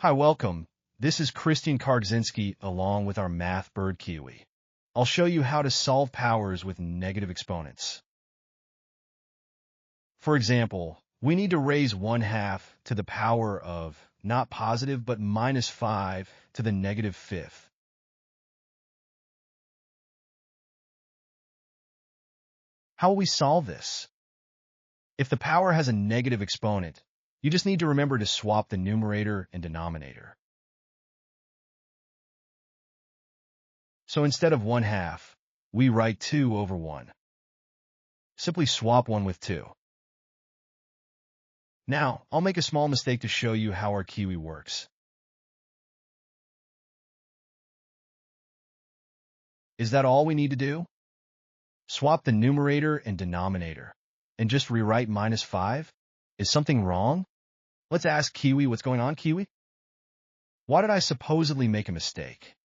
Hi, welcome. This is Christian Kargzinski along with our math bird Kiwi. I'll show you how to solve powers with negative exponents. For example, we need to raise 1/2 to the power of not positive but -5 to the negative fifth. How will we solve this? If the power has a negative exponent, you just need to remember to swap the numerator and denominator. So instead of 1/2, we write 2/1. Simply swap 1 with 2. Now, I'll make a small mistake to show you how our Kiwi works. Is that all we need to do? Swap the numerator and denominator, and just rewrite -5? Is something wrong? Let's ask Kiwi what's going on, Kiwi. Why did I supposedly make a mistake?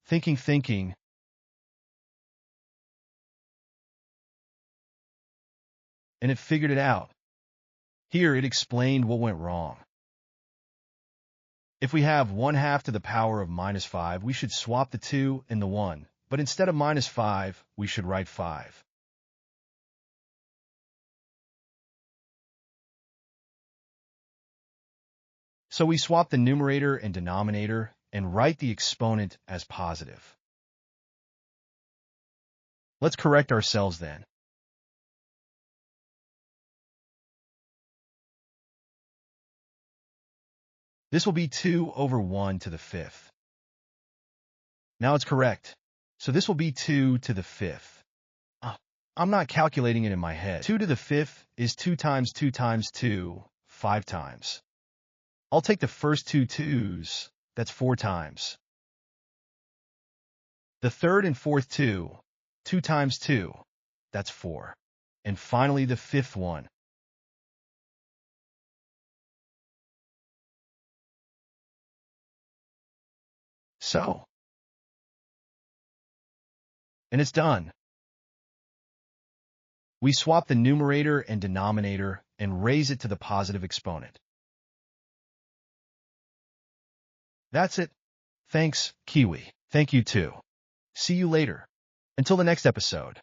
Thinking, and it figured it out. Here, it explained what went wrong. If we have 1/2 to the power of -5, we should swap the 2 and the 1, but instead of -5, we should write 5. So we swap the numerator and denominator and write the exponent as positive. Let's correct ourselves then. This will be 2/1 to the fifth. Now it's correct. So this will be 2 to the fifth. I'm not calculating it in my head. 2 to the fifth is 2 times 2 times 2, 5 times. I'll take the first two 2's, that's 4 times. The third and fourth 2, 2 times 2, that's 4. And finally the fifth one. So, and it's done. We swap the numerator and denominator and raise it to the positive exponent. That's it. Thanks, Kiwi. Thank you too. See you later. Until the next episode.